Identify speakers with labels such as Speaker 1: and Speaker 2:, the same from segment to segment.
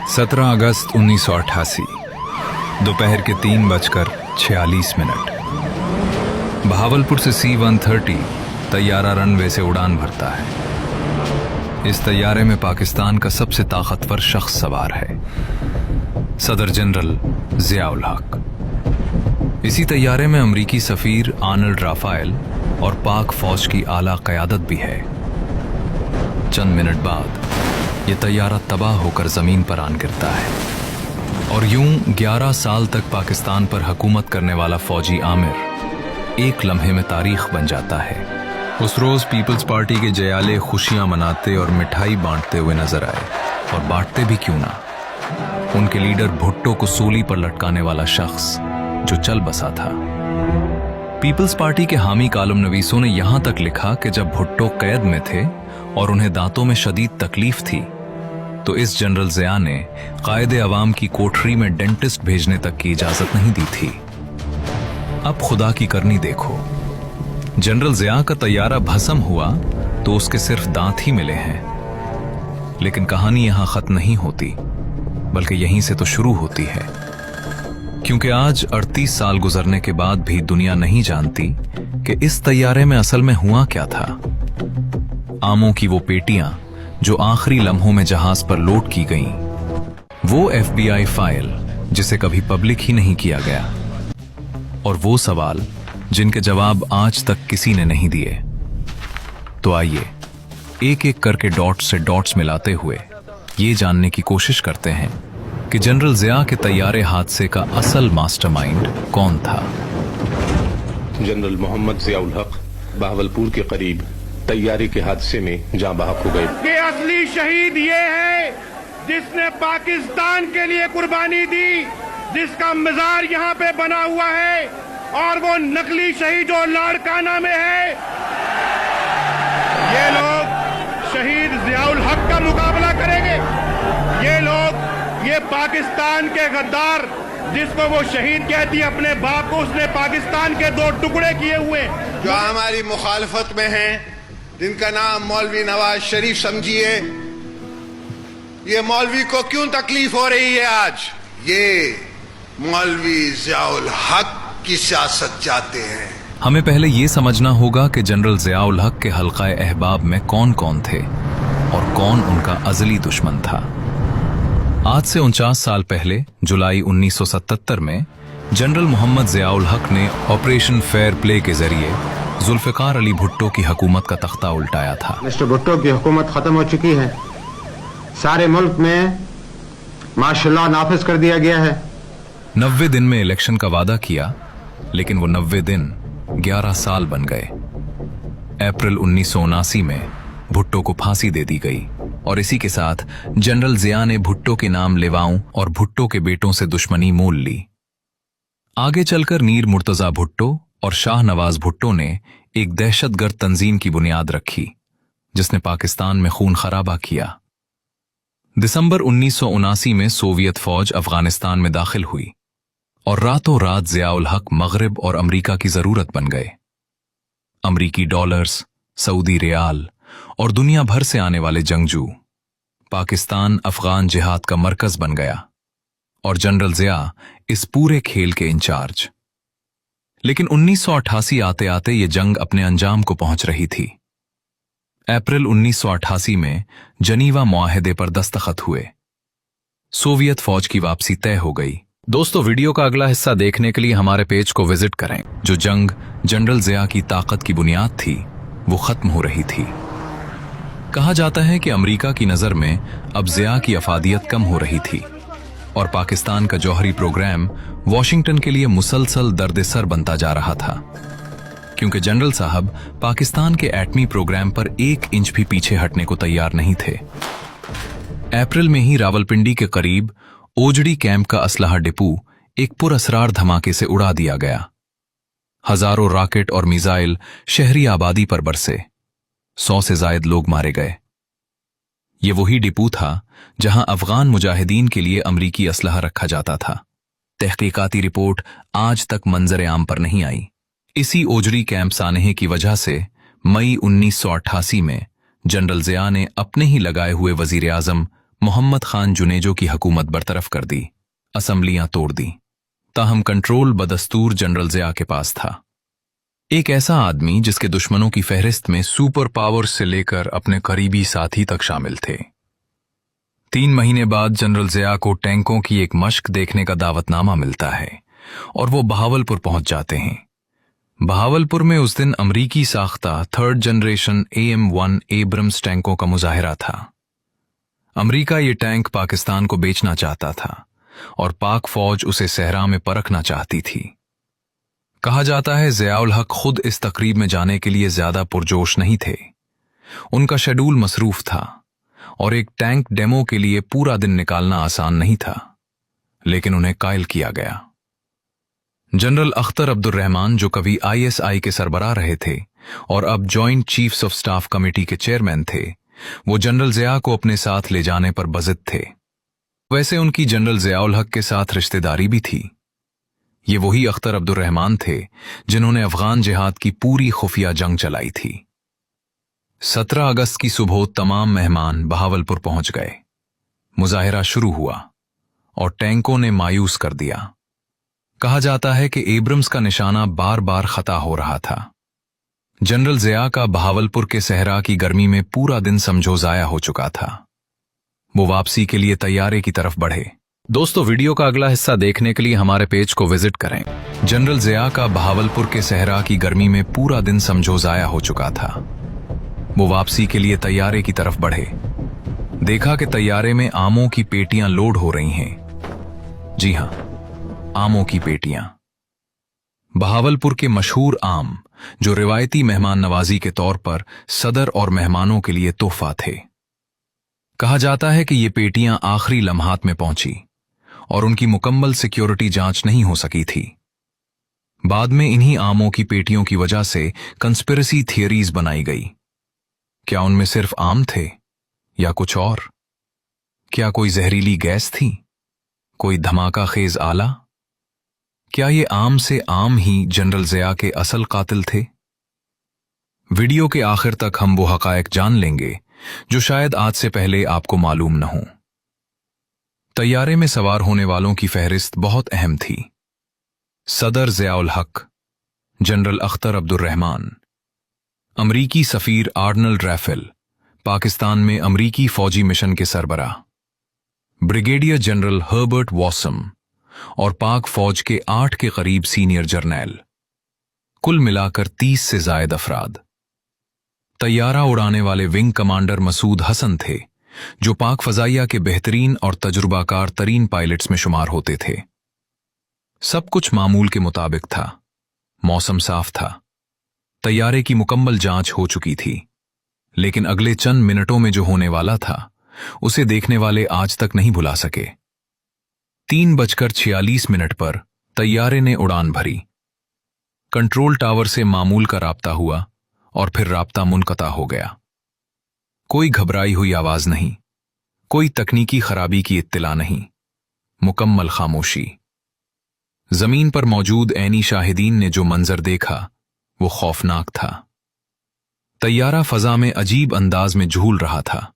Speaker 1: 17 अगस्त 1988 दोपहर के 3:46। बहावलपुर से C-130 तैयारा रनवे से उड़ान भरता है। इस तैयारे में पाकिस्तान का सबसे ताकतवर शख्स सवार है, सदर जनरल ज़ियाउल हक। इसी तैयारे में अमरीकी सफीर आर्नल्ड राफेल और पाक फौज की आला क़यादत भी है। चंद मिनट बाद ये तैयारा तबाह होकर जमीन पर आन गिरता है और यूं 11 साल तक पाकिस्तान पर हुकूमत करने वाला फौजी आमिर एक लम्हे में तारीख बन जाता है। उस रोज पीपल्स पार्टी के जयाले खुशियां मनाते और मिठाई बांटते हुए नजर आए, और बांटते भी क्यों ना। उनके लीडर भुट्टो को सूली पर लटकाने वाला शख्स जो चल बसा था। पीपल्स पार्टी के हामी कालम नवीसों ने यहां तक लिखा कि जब भुट्टो कैद में थे और उन्हें दांतों में शदीद तकलीफ थी, तो इस जनरल ज़िया ने कायदे अवाम की कोठरी में डेंटिस्ट भेजने तक की इजाजत नहीं दी थी। अब खुदा की करनी देखो, जनरल ज़िया का तैयारा भस्म हुआ तो उसके सिर्फ दांत ही मिले हैं। लेकिन कहानी यहां खत्म नहीं होती, बल्कि यहीं से तो शुरू होती है। क्योंकि आज 38 साल गुजरने के बाद भी दुनिया नहीं जानती कि इस तैयारे में असल में हुआ क्या था। आमों की वो पेटियां जो आखिरी लम्हों में जहाज पर लोड की गईं, वो FBI फाइल जिसे कभी पब्लिक ही नहीं किया गया, और वो सवाल जिनके जवाब आज तक किसी ने नहीं दिए। तो आइए एक एक करके डॉट्स से डॉट्स मिलाते हुए ये जानने की कोशिश करते हैं कि जनरल ज़िया के तैयारे हादसे का असल मास्टरमाइंड कौन था।
Speaker 2: जनरल मोहम्मद ज़ियाउल हक बहावलपुर के करीब तैयारी के हादसे में जान बहक हो गए।
Speaker 3: कि असली शहीद ये है जिसने पाकिस्तान के लिए कुर्बानी दी, जिसका मजार यहाँ पे बना हुआ है, और वो नकली शहीद जो लाड़काना में है। ये लोग शहीद ज़ियाउल हक का मुकाबला करेंगे। ये लोग, ये पाकिस्तान के गद्दार जिसको वो शहीद कहती है, अपने बाप को उसने पाकिस्तान के 2 टुकड़े किए हुए,
Speaker 4: जो हमारी मुखालफत में हैं, जिनका नाम मौलवी नवाज शरीफ समझिए। ये मौलवी को क्यों तकलीफ हो रही है आज? ये मौलवी ज़ियाउल हक की सियासत चाहते हैं।
Speaker 1: हमें पहले ये समझना होगा कि जनरल ज़ियाउल हक के हल्का अहबाब में कौन कौन थे और कौन उनका अज़ली दुश्मन था। आज से 49 साल पहले जुलाई 1977 में जनरल मोहम्मद ज़ियाउल हक ने ऑपरेशन फेयर प्ले के जरिए जुल्फ़िकार अली भुट्टो की हुकूमत का तख्ता उल्टाया था।
Speaker 5: मिस्टर भुट्टो की हुकूमत खत्म हो चुकी है। सारे मुल्क में मार्शल नाफिज कर दिया गया है।
Speaker 1: 90 दिन में इलेक्शन का वादा किया, लेकिन वो 90 दिन 11 साल बन गए। अप्रैल 1979 में भुट्टो को फांसी दे दी गई, और इसी के साथ जनरल ज़िया ने भुट्टो के नाम लेवाओं और भुट्टो के बेटों से दुश्मनी मोल ली। आगे चलकर मीर मुर्तजा भुट्टो और शाह नवाज भुट्टो ने एक दहशतगर्द तंजीम की बुनियाद रखी, जिसने पाकिस्तान में खून खराबा किया। दिसंबर 1979 में सोवियत फौज अफगानिस्तान में दाखिल हुई, और रातों रात ज़ियाउल हक मगरिब और अमरीका की जरूरत बन गए। अमरीकी डॉलर्स, सऊदी रियाल और दुनिया भर से आने वाले जंगजू, पाकिस्तान अफगान जिहाद का मरकज बन गया, और जनरल ज़िया इस पूरे खेल के इंचार्ज। लेकिन 1988 आते आते ये जंग अपने अंजाम को पहुंच रही थी। अप्रैल 1988 में जनीवा मुआहदे पर दस्तखत हुए। सोवियत फौज की वापसी तय हो गई। दोस्तों, वीडियो का अगला हिस्सा देखने के लिए हमारे पेज को विजिट करें। जो जंग जनरल ज़िया की ताकत की बुनियाद थी, वो खत्म हो रही थी। कहा जाता है कि अमेरिका की नजर में अब ज़िया की अफादियत कम हो रही थी, और पाकिस्तान का जौहरी प्रोग्राम वॉशिंगटन के लिए मुसलसल दर्द-ए-सर बनता जा रहा था, क्योंकि जनरल साहब पाकिस्तान के एटमी प्रोग्राम पर 1 इंच भी पीछे हटने को तैयार नहीं थे। अप्रैल में ही रावलपिंडी के करीब ओजड़ी कैंप का असलहा डिपो एक पुरअसरार धमाके से उड़ा दिया गया। हजारों रॉकेट और मिसाइल शहरी आबादी पर बरसे। 100 से ज्यादा लोग मारे गए। ये वही डिपो था जहां अफगान मुजाहिदीन के लिए अमरीकी असलहा रखा जाता था। तहकीकाती रिपोर्ट आज तक मंजर आम पर नहीं आई। इसी ओजड़ी कैंप सानहे की वजह से मई 1988 में जनरल ज़िया ने अपने ही लगाए हुए वजीर आजम मोहम्मद खान जुनेजो की हुकूमत बरतरफ कर दी, असम्बलियां तोड़ दी। ताहम कंट्रोल बदस्तूर जनरल ज़िया के पास था, एक ऐसा आदमी जिसके दुश्मनों की फहरिस्त में सुपर पावर से लेकर अपने करीबी साथी तक शामिल थे। 3 महीने बाद जनरल ज़िया को टैंकों की एक मश्क देखने का दावतनामा मिलता है और वो बहावलपुर पहुंच जाते हैं। बहावलपुर में उस दिन अमरीकी साख्ता 3rd जनरेशन AM-1 एब्रम्स टैंकों का मुजाहिरा था। अमरीका ये टैंक पाकिस्तान को बेचना चाहता था और पाक फौज उसे सहरा में परखना चाहती थी। कहा जाता है ज़ियाउल हक खुद इस तकरीब में जाने के लिए ज्यादा पुरजोश नहीं थे। उनका शेड्यूल मसरूफ था और एक टैंक डेमो के लिए पूरा दिन निकालना आसान नहीं था, लेकिन उन्हें कायल किया गया। जनरल अख्तर अब्दुर्रहमान, जो कभी ISI के सरबराह रहे थे और अब joint chiefs of staff committee के चेयरमैन थे, वो जनरल ज़िया को अपने साथ ले जाने पर बज़िद थे। वैसे उनकी जनरल ज़ियाउल हक के साथ रिश्तेदारी भी थी। ये वही अख्तर अब्दुर्रहमान थे जिन्होंने अफगान जिहाद की पूरी खुफिया जंग चलाई थी। 17 अगस्त की सुबह तमाम मेहमान बहावलपुर पहुंच गए। मुजाहिरा शुरू हुआ और टैंकों ने मायूस कर दिया। कहा जाता है कि एब्रम्स का निशाना बार बार खता हो रहा था। जनरल ज़िया का बहावलपुर के सहरा की गर्मी में पूरा दिन समझो जाया हो चुका था। वो वापसी के लिए तैयारे की तरफ बढ़े। दोस्तों, वीडियो का अगला हिस्सा देखने के लिए हमारे पेज को विजिट करें। जनरल ज़िया का बहावलपुर के सहरा की गर्मी में पूरा दिन समझो जाया हो चुका था। वो वापसी के लिए तैयारे की तरफ बढ़े। देखा कि तैयारे में आमों की पेटियां लोड हो रही हैं। जी हां, आमों की पेटियां। बहावलपुर के मशहूर आम, जो रिवायती मेहमान नवाजी के तौर पर सदर और मेहमानों के लिए तोहफा थे। कहा जाता है कि ये पेटियां आखिरी लम्हात में पहुंची और उनकी मुकम्मल सिक्योरिटी जांच नहीं हो सकी थी। बाद में इन्हीं आमों की पेटियों की वजह से कंस्पिरेसी थियरीज बनाई गई। क्या उनमें सिर्फ आम थे या कुछ और? क्या कोई जहरीली गैस थी? कोई धमाका खेज आला? क्या ये आम से आम ही जनरल ज़िया के असल कातिल थे? वीडियो के आखिर तक हम वो हकायक जान लेंगे जो शायद आज से पहले आपको मालूम न हो। तैयारे में सवार होने वालों की फहरिस्त बहुत अहम थी। सदर ज़ियाउल हक, जनरल अख्तर अब्दुर्रहमान, अमरीकी सफीर आर्नल्ड रैफेल, पाकिस्तान में अमरीकी फौजी मिशन के सरबराह, ब्रिगेडियर जनरल हर्बर्ट वॉसम और पाक फौज के 8 के करीब सीनियर जर्नैल, कुल मिलाकर 30 से जायद अफराद। तैयारा उड़ाने वाले विंग कमांडर मसूद हसन थे, जो पाक फजाइया के बेहतरीन और तजुर्बाकार तरीन पायलट्स में शुमार होते थे। सब कुछ मामूल के मुताबिक था। मौसम साफ था। तैयारे की मुकम्मल जांच हो चुकी थी, लेकिन अगले चंद मिनटों में जो होने वाला था उसे देखने वाले आज तक नहीं भुला सके। 3:46 पर तैयारे ने उड़ान भरी। कंट्रोल टावर से मामूल का राब्ता हुआ और फिर राब्ता मुनक़ता हो गया। कोई घबराई हुई आवाज नहीं, कोई तकनीकी खराबी की इत्तिला नहीं, मुकम्मल खामोशी। जमीन पर मौजूद ऐनी शाहिदीन ने जो मंजर देखा वो खौफनाक था। तैयारा फजा में अजीब अंदाज में झूल रहा था,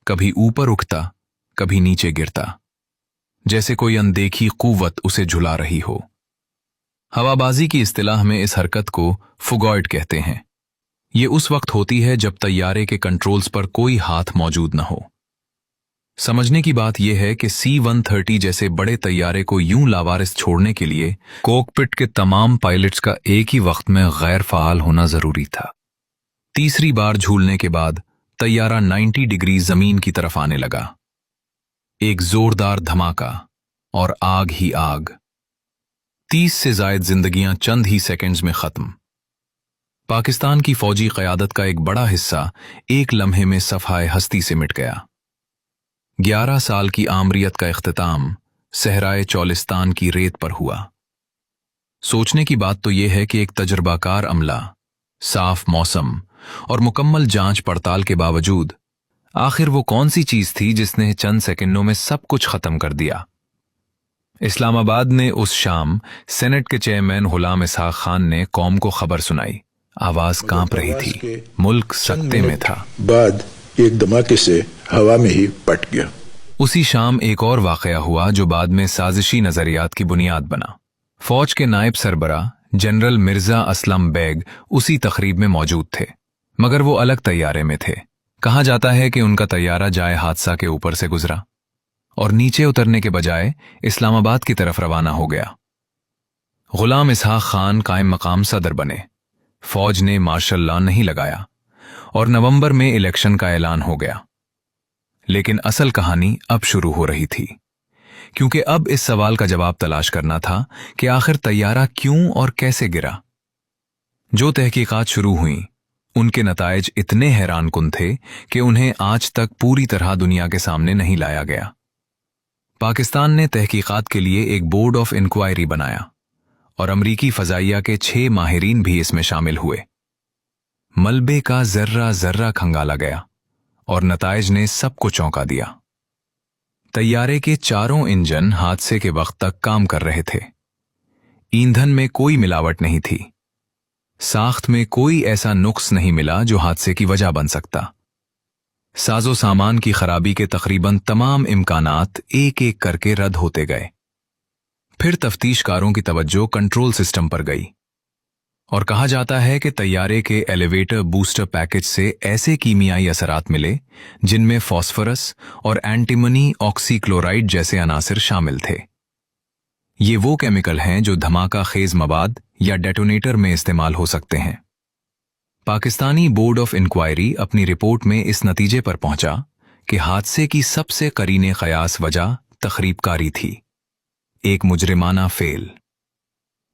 Speaker 1: कभी ऊपर उठता, कभी नीचे गिरता, जैसे कोई अनदेखी कुव्वत उसे झुला रही हो। हवाबाजी की इस्तिलाह में इस हरकत को फुगॉइड कहते हैं। ये उस वक्त होती है जब तैयारे के कंट्रोल्स पर कोई हाथ मौजूद न हो। समझने की बात यह है कि C-130 जैसे बड़े तैयारे को यूं लावारिस छोड़ने के लिए कॉकपिट के तमाम पायलट्स का एक ही वक्त में गैर फाल होना जरूरी था। तीसरी बार झूलने के बाद तैयारा 90 डिग्री जमीन की तरफ आने लगा। एक जोरदार धमाका और आग ही आग। 30 से जायद जिंदगियां चंद ही सेकंड्स में खत्म। पाकिस्तान की फौजी क़यादत का एक बड़ा हिस्सा एक लम्हे में सफ़ाए हस्ती से मिट गया। 11 साल की आमरियत का इख्तिताम सहराए चौलिस्तान की रेत पर हुआ। सोचने की बात तो यह है कि एक तजर्बाकार अमला, साफ मौसम और मुकम्मल जांच पड़ताल के बावजूद आखिर वो कौन सी चीज थी जिसने चंद सेकंडों में सब कुछ खत्म कर दिया। इस्लामाबाद ने उस शाम सेनेट के चेयरमैन गुलाम इसहाक खान ने कौम को खबर सुनाई। आवाज कांप रही थी, मुल्क सकते में था।
Speaker 6: बाद एक धमाके से हवा में ही पट गया।
Speaker 1: उसी शाम एक और वाकया हुआ जो बाद में साजिशी नजरियात की बुनियाद बना। फौज के नायब सरबराह जनरल मिर्जा असलम बेग उसी तकरीब में मौजूद थे, मगर वो अलग तैयारे में थे। कहा जाता है कि उनका तैयारा जाए हादसा के ऊपर से गुजरा और नीचे उतरने के बजाय इस्लामाबाद की तरफ रवाना हो गया। गुलाम इसहाक खान कायम मकाम सदर बने। फौज ने मार्शल लॉ नहीं लगाया और नवंबर में इलेक्शन का ऐलान हो गया। लेकिन असल कहानी अब शुरू हो रही थी, क्योंकि अब इस सवाल का जवाब तलाश करना था कि आखिर तैयारा क्यों और कैसे गिरा। जो तहकीकात शुरू हुई उनके नताइज इतने हैरानकुन थे कि उन्हें आज तक पूरी तरह दुनिया के सामने नहीं लाया गया। पाकिस्तान ने तहकीकात के लिए एक बोर्ड ऑफ इंक्वायरी बनाया और अमरीकी फजाइया के 6 माहिरीन भी इसमें शामिल हुए। मलबे का जर्रा जर्रा खंगाला गया और नताइज ने सबको चौंका दिया। तैयारे के चारों इंजन हादसे के वक्त तक काम कर रहे थे। ईंधन में कोई मिलावट नहीं थी। साख्त में कोई ऐसा नुक्स नहीं मिला जो हादसे की वजह बन सकता। साजो सामान की खराबी के तकरीबन तमाम इम्कानात एक एक करके रद्द होते गए। फिर तफ्तीशकारों की तवज्जो कंट्रोल सिस्टम पर गई और कहा जाता है कि तैयारे के एलिवेटर बूस्टर पैकेज से ऐसे कीमियाई असरात मिले जिनमें फास्फोरस और एंटीमनी ऑक्सीक्लोराइड जैसे अनासिर शामिल थे। ये वो केमिकल हैं जो धमाका खेज मवाद या डेटोनेटर में इस्तेमाल हो सकते हैं। पाकिस्तानी बोर्ड ऑफ इंक्वायरी अपनी रिपोर्ट में इस नतीजे पर पहुंचा कि हादसे की सबसे करीने कयास वजह तखरीबकारी थी, एक मुजरिमाना फेल।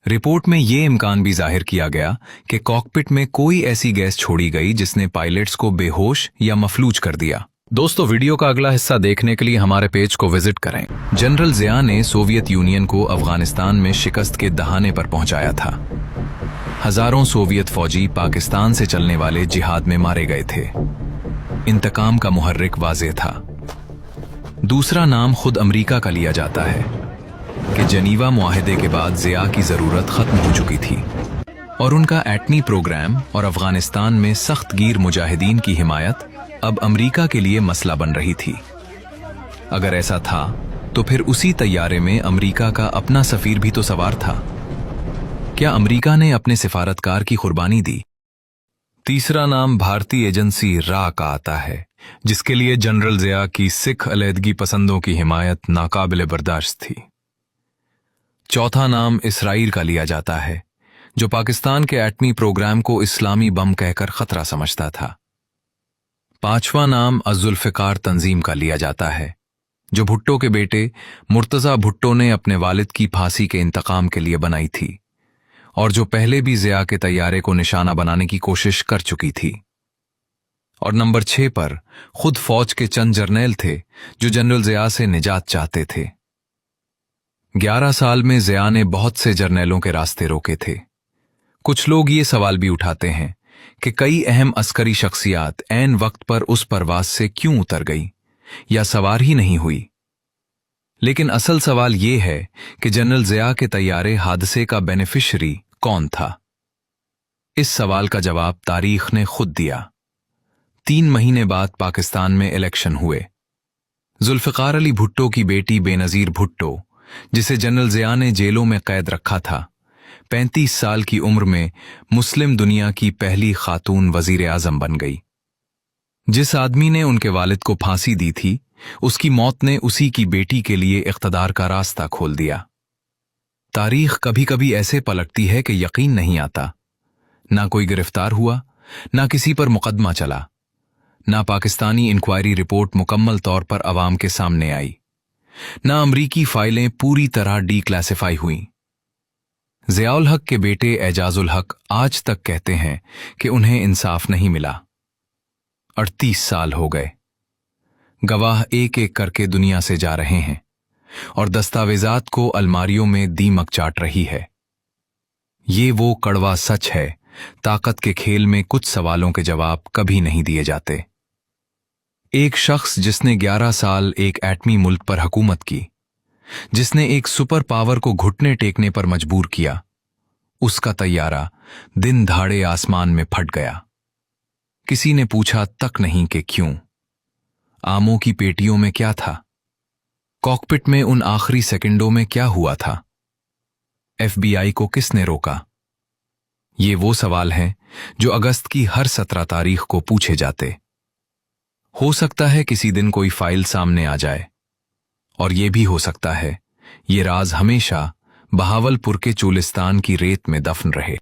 Speaker 1: रिपोर्ट में यह इम्कान भी जाहिर किया गया कि कॉकपिट में कोई ऐसी गैस छोड़ी गई जिसने पायलट्स को बेहोश या मफलूज कर दिया। दोस्तों, वीडियो का अगला हिस्सा देखने के लिए हमारे पेज को विजिट करें। जनरल जिया ने सोवियत यूनियन को अफगानिस्तान में शिकस्त के दहाने पर पहुंचाया था। हजारों सोवियत फौजी पाकिस्तान से चलने वाले जिहाद में मारे गए थे। इंतकाम का मुहर्रिक वाज़ेह था। दूसरा नाम खुद अमेरिका का लिया जाता है कि जनीवा मुआहदे के बाद जिया की जरूरत खत्म हो चुकी थी और उनका एटमी प्रोग्राम और अफगानिस्तान में सख्त गिर मुजाहिदीन की हिमायत अब अमेरिका के लिए मसला बन रही थी। अगर ऐसा था तो फिर उसी तैयारे में अमेरिका का अपना सफीर भी तो सवार था। क्या अमेरिका ने अपने सिफारतकार की कुर्बानी दी? तीसरा नाम भारतीय एजेंसी रा का आता है, जिसके लिए जनरल जिया की सिख अलहदगी पसंदों की हिमायत नाकाबिले बर्दाश्त थी। चौथा नाम इसराइल का लिया जाता है, जो पाकिस्तान के एटमी प्रोग्राम को इस्लामी बम कहकर खतरा समझता था। पांचवा नाम अज़ुल्फ़िकार तंजीम का लिया जाता है, जो भुट्टो के बेटे मुर्तज़ा भुट्टो ने अपने वालिद की फांसी के इंतकाम के लिए बनाई थी और जो पहले भी जिया के तैयारे को निशाना बनाने की कोशिश कर चुकी थी। और नंबर 6 पर खुद फौज के चंद जर्नैल थे जो जनरल जिया से निजात चाहते थे। 11 साल में जिया ने बहुत से जर्नैलों के रास्ते रोके थे। कुछ लोग ये सवाल भी उठाते हैं कि कई अहम अस्करी शख्सियात ऐन वक्त पर उस परवाज से क्यों उतर गई या सवार ही नहीं हुई। लेकिन असल सवाल यह है कि जनरल जिया के तैयारे हादसे का बेनिफिशियरी कौन था। इस सवाल का जवाब तारीख ने खुद दिया। 3 महीने बाद पाकिस्तान में इलेक्शन हुए। जुल्फ़िकार अली भुट्टो की बेटी बेनज़ीर भुट्टो, जिसे जनरल जिया ने जेलों में कैद रखा था, 35 साल की उम्र में मुस्लिम दुनिया की पहली खातून वजीर आजम बन गई। जिस आदमी ने उनके वालिद को फांसी दी थी, उसकी मौत ने उसी की बेटी के लिए इख्तदार का रास्ता खोल दिया। तारीख कभी कभी ऐसे पलटती है कि यकीन नहीं आता। ना कोई गिरफ्तार हुआ, ना किसी पर मुकदमा चला, ना पाकिस्तानी इंक्वायरी रिपोर्ट मुकम्मल तौर पर अवाम के सामने आई, ना अमरीकी फाइलें पूरी तरह डीक्लासिफाई हुईं। ज़ियाउल हक के बेटे एजाजुल हक आज तक कहते हैं कि उन्हें इंसाफ नहीं मिला। 38 साल हो गए। गवाह एक एक करके दुनिया से जा रहे हैं और दस्तावेजात को अलमारियों में दीमक चाट रही है। ये वो कड़वा सच है, ताकत के खेल में कुछ सवालों के जवाब कभी नहीं दिए जाते। एक शख्स जिसने 11 साल एक एटमी मुल्क पर हुकूमत की, जिसने एक सुपर पावर को घुटने टेकने पर मजबूर किया, उसका तैयारा दिन दहाड़े आसमान में फट गया। किसी ने पूछा तक नहीं कि क्यों। आमों की पेटियों में क्या था? कॉकपिट में उन आखिरी सेकंडों में क्या हुआ था? FBI को किसने रोका? ये वो सवाल हैं जो अगस्त की हर 17 तारीख को पूछे जाते। हो सकता है किसी दिन कोई फाइल सामने आ जाए, और ये भी हो सकता है ये राज हमेशा बहावलपुर के चोलिस्तान की रेत में दफन रहे।